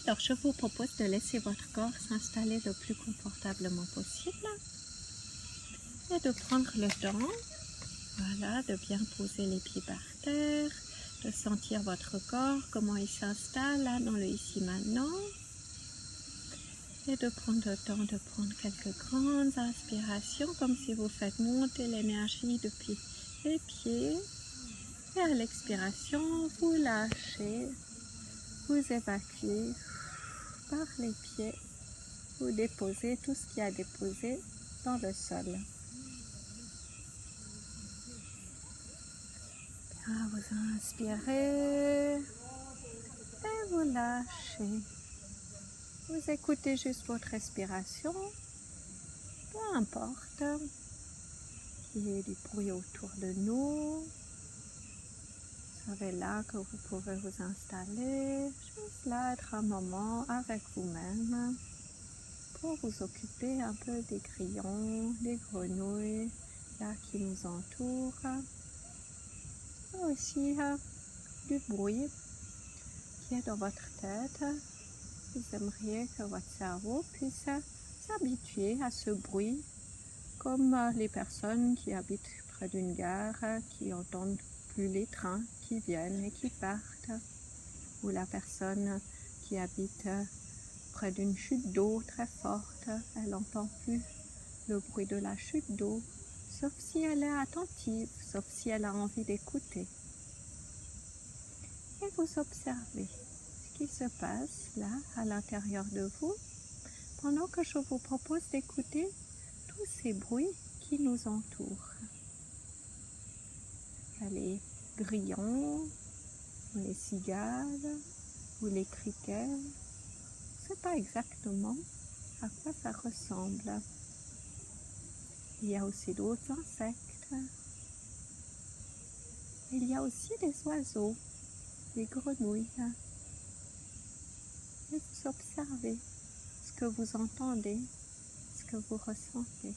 Alors, je vous propose de laisser votre corps s'installer le plus confortablement possible et de prendre le temps, voilà, de bien poser les pieds par terre, de sentir votre corps, comment il s'installe là dans le ici maintenant, et de prendre le temps de prendre quelques grandes inspirations, comme si vous faites monter l'énergie depuis les pieds, et à l'expiration, vous lâchez, vous évacuez par les pieds, vous déposez tout ce qui a déposé dans le sol. Bien, vous inspirez et vous lâchez. Vous écoutez juste votre respiration, peu importe qu'il y ait du bruit autour de nous. Vous savez là que vous pouvez vous installer, juste là être un moment avec vous-même pour vous occuper un peu des grillons, des grenouilles là qui nous entourent. Et aussi du bruit qui est dans votre tête. Vous aimeriez que votre cerveau puisse s'habituer à ce bruit, comme les personnes qui habitent près d'une gare, qui entendent plus les trains qui viennent et qui partent, ou la personne qui habite près d'une chute d'eau très forte, elle n'entend plus le bruit de la chute d'eau, sauf si elle est attentive, sauf si elle a envie d'écouter. Et vous observez ce qui se passe là, à l'intérieur de vous, pendant que je vous propose d'écouter tous ces bruits qui nous entourent. Les grillons, ou les cigales, ou les criquets. Je ne sais pas exactement à quoi ça ressemble. Il y a aussi d'autres insectes. Il y a aussi des oiseaux, des grenouilles. Et vous observez ce que vous entendez, ce que vous ressentez.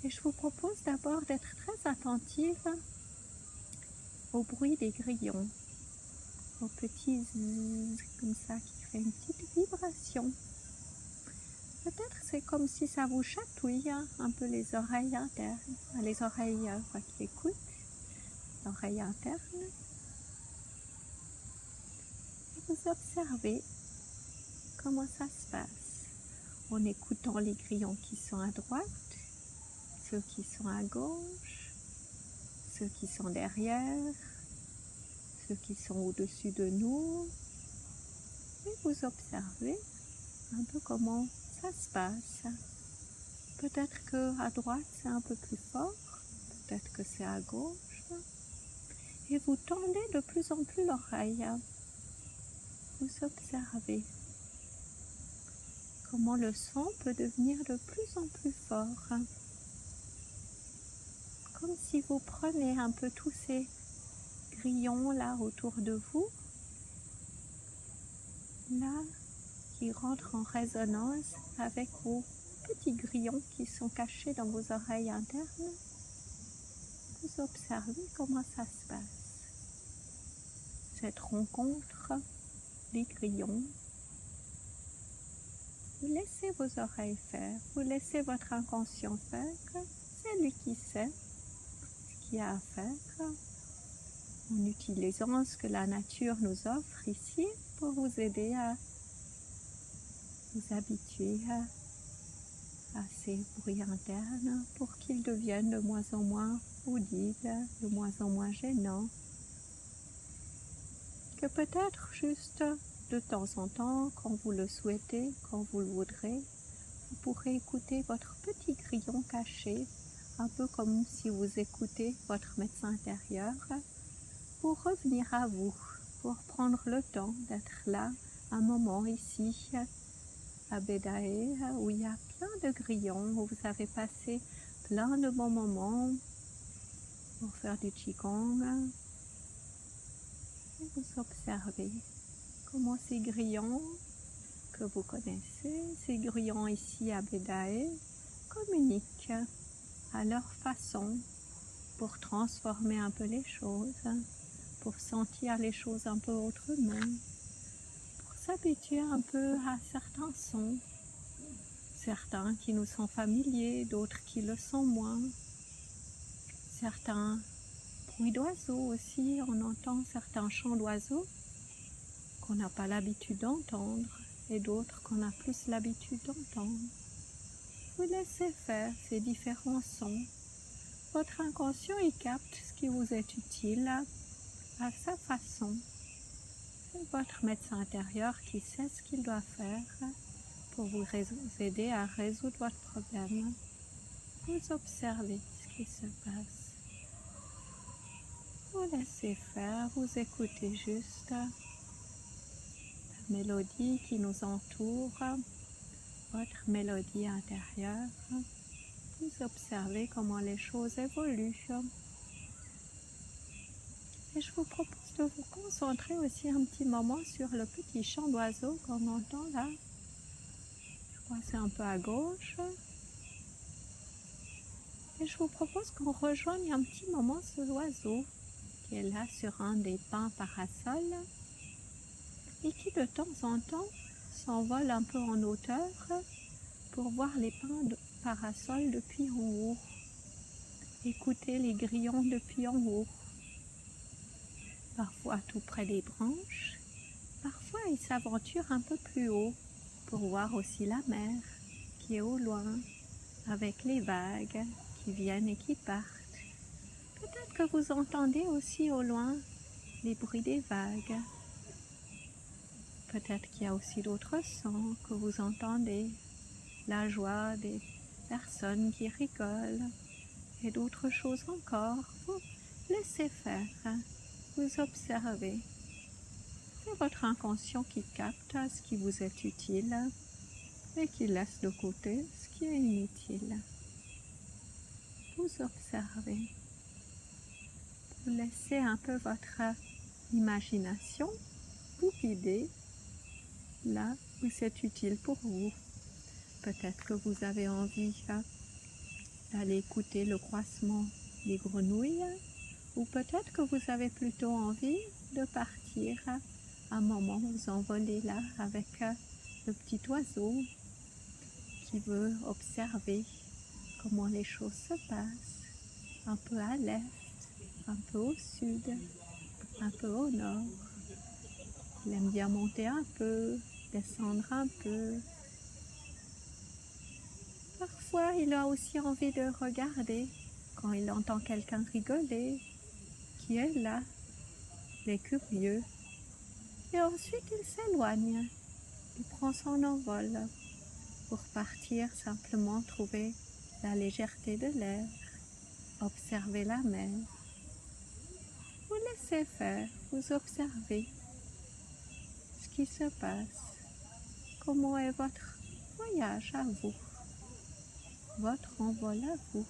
Et je vous propose d'abord d'être très attentive au bruit des grillons, au petit zzz comme ça qui fait une petite vibration. Peut-être c'est comme si ça vous chatouille un peu les oreilles internes, les oreilles qui écoutent, l'oreille interne. Et vous observez comment ça se passe en écoutant les grillons qui sont à droite, ceux qui sont à gauche, ceux qui sont derrière, ceux qui sont au-dessus de nous. Et vous observez un peu comment ça se passe. Peut-être qu'à droite c'est un peu plus fort, peut-être que c'est à gauche. Et vous tendez de plus en plus l'oreille. Vous observez comment le son peut devenir de plus en plus fort. Comme si vous prenez un peu tous ces grillons là autour de vous, là, qui rentrent en résonance avec vos petits grillons qui sont cachés dans vos oreilles internes. Vous observez comment ça se passe. Cette rencontre des grillons. Vous laissez vos oreilles faire, vous laissez votre inconscient faire. C'est lui qui sait ce qu'il y a à faire, en utilisant ce que la nature nous offre ici pour vous aider à vous habituer à ces bruits internes pour qu'ils deviennent de moins en moins audibles, de moins en moins gênants. Que peut-être juste de temps en temps, quand vous le souhaitez, quand vous le voudrez, vous pourrez écouter votre petit grillon caché, un peu comme si vous écoutez votre médecin intérieur, pour revenir à vous, pour prendre le temps d'être là, un moment ici, à Bédaé, où il y a plein de grillons, où vous avez passé plein de bons moments pour faire du Qigong. Et vous observez comment ces grillons que vous connaissez, ces grillons ici à Bédaé, communiquent à leur façon pour transformer un peu les choses, pour sentir les choses un peu autrement, pour s'habituer un peu à certains sons, certains qui nous sont familiers, d'autres qui le sont moins, certains bruits d'oiseaux aussi, on entend certains chants d'oiseaux qu'on n'a pas l'habitude d'entendre et d'autres qu'on a plus l'habitude d'entendre. Vous laissez faire ces différents sons. Votre inconscient y capte ce qui vous est utile à sa façon. C'est votre médecin intérieur qui sait ce qu'il doit faire pour vous aider à résoudre votre problème. Vous observez ce qui se passe. Vous laissez faire, vous écoutez juste la mélodie qui nous entoure, votre mélodie intérieure. Vous observez comment les choses évoluent. Et je vous propose de vous concentrer aussi un petit moment sur le petit chant d'oiseau qu'on entend là. Je crois que c'est un peu à gauche. Et je vous propose qu'on rejoigne un petit moment ce oiseau qui est là sur un des pins parasols et qui de temps en temps s'envole un peu en hauteur pour voir les pins de parasol depuis en haut, écouter les grillons depuis en haut, parfois tout près des branches, parfois il s'aventure un peu plus haut pour voir aussi la mer qui est au loin avec les vagues qui viennent et qui partent. Peut-être que vous entendez aussi au loin les bruits des vagues. Peut-être qu'il y a aussi d'autres sons que vous entendez, la joie des personnes qui rigolent et d'autres choses encore. Vous laissez faire, vous observez. C'est votre inconscient qui capte ce qui vous est utile et qui laisse de côté ce qui est inutile. Vous observez. Vous laissez un peu votre imagination vous guider là où c'est utile pour vous. Peut-être que vous avez envie d'aller écouter le croissement des grenouilles, ou peut-être que vous avez plutôt envie de partir un moment vous envoler là avec le petit oiseau qui veut observer comment les choses se passent, un peu à l'est, un peu au sud, un peu au nord. Il aime bien monter un peu, descendre un peu. Parfois, il a aussi envie de regarder quand il entend quelqu'un rigoler, qui est là, il est curieux. Et ensuite, il s'éloigne, il prend son envol pour partir simplement trouver la légèreté de l'air, observer la mer. Vous laissez faire, vous observez ce qui se passe. Comment est votre voyage à vous, votre envol à vous.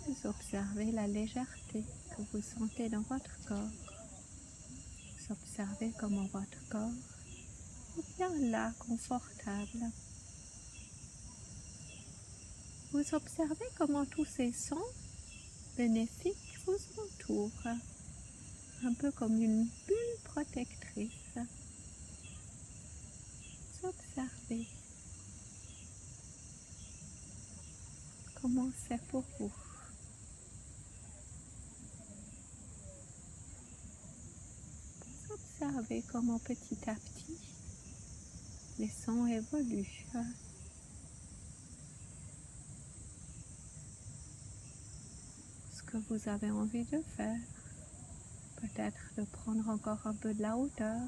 Vous observez la légèreté que vous sentez dans votre corps. Vous observez comment votre corps est bien là, confortable. Vous observez comment tous ces sons bénéfiques vous entourent, un peu comme une bulle protectrice. Vous observez comment c'est pour vous. Vous observez comment petit à petit les sons évoluent. Ce que vous avez envie de faire, peut-être de prendre encore un peu de la hauteur,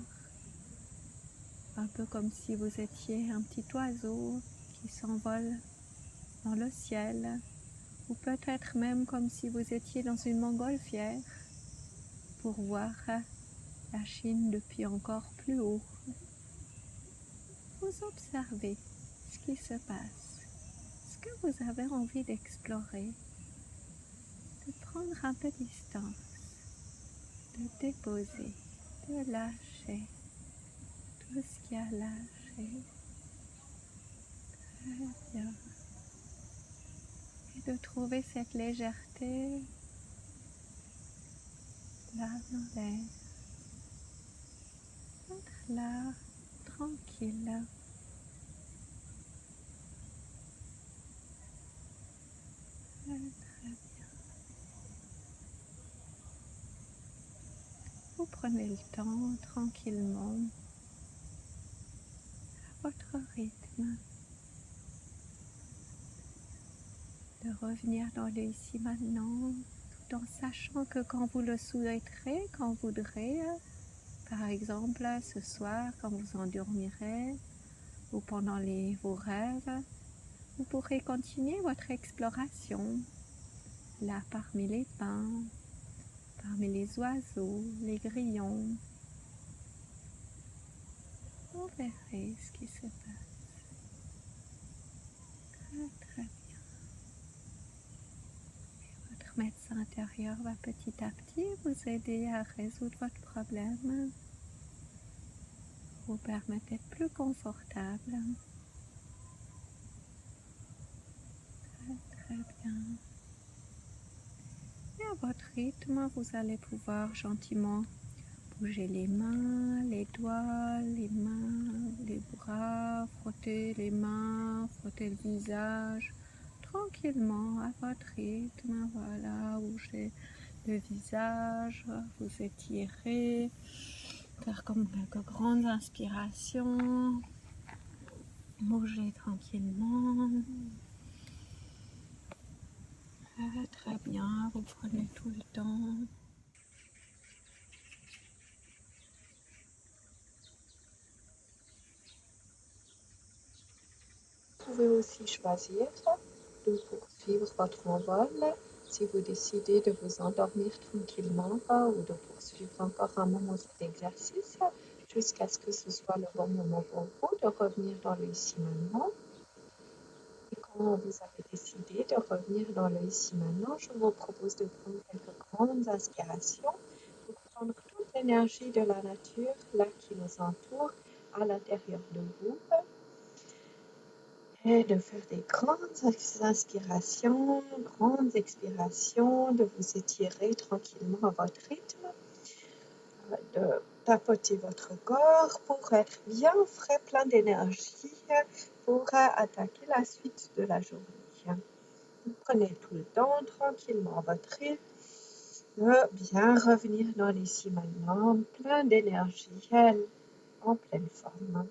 un peu comme si vous étiez un petit oiseau qui s'envole dans le ciel, ou peut-être même comme si vous étiez dans une montgolfière pour voir la Chine depuis encore plus haut. Vous observez ce qui se passe, ce que vous avez envie d'explorer, de prendre un peu de distance, de déposer, de lâcher tout ce qui a lâché. Très bien. Et de trouver cette légèreté, là dans l'air. Être là, tranquille. Très bien. Vous prenez le temps tranquillement, à votre rythme, de revenir dans le ici maintenant, tout en sachant que quand vous le souhaiterez, quand vous voudrez, par exemple ce soir quand vous endormirez ou pendant vos rêves, vous pourrez continuer votre exploration, là parmi les pins, parmi les oiseaux, les grillons. Vous verrez ce qui se passe. Très bien. Et votre médecin intérieur va petit à petit vous aider à résoudre votre problème, vous permettre d'être plus confortable. Très bien. Et à votre rythme, vous allez pouvoir gentiment bouger les mains, les doigts, les mains, les bras, frotter les mains, frotter le visage, tranquillement à votre rythme. Voilà, bouger le visage, vous étirez, faire comme quelques grandes inspirations, bouger tranquillement. Très bien, vous prenez tout le temps. Vous pouvez aussi choisir de poursuivre votre envol si vous décidez de vous endormir tranquillement ou de poursuivre encore un moment cet exercice jusqu'à ce que ce soit le bon moment pour vous de revenir dans le ici maintenant. Et quand vous avez décidé de revenir dans le ici maintenant, je vous propose de prendre quelques grandes inspirations pour prendre toute l'énergie de la nature là qui nous entoure à l'intérieur de vous. Et de faire des grandes inspirations, grandes expirations, de vous étirer tranquillement à votre rythme, de tapoter votre corps pour être bien frais, plein d'énergie pour attaquer la suite de la journée. Vous prenez tout le temps tranquillement à votre rythme, de bien revenir dans l'ici maintenant, plein d'énergie, en pleine forme.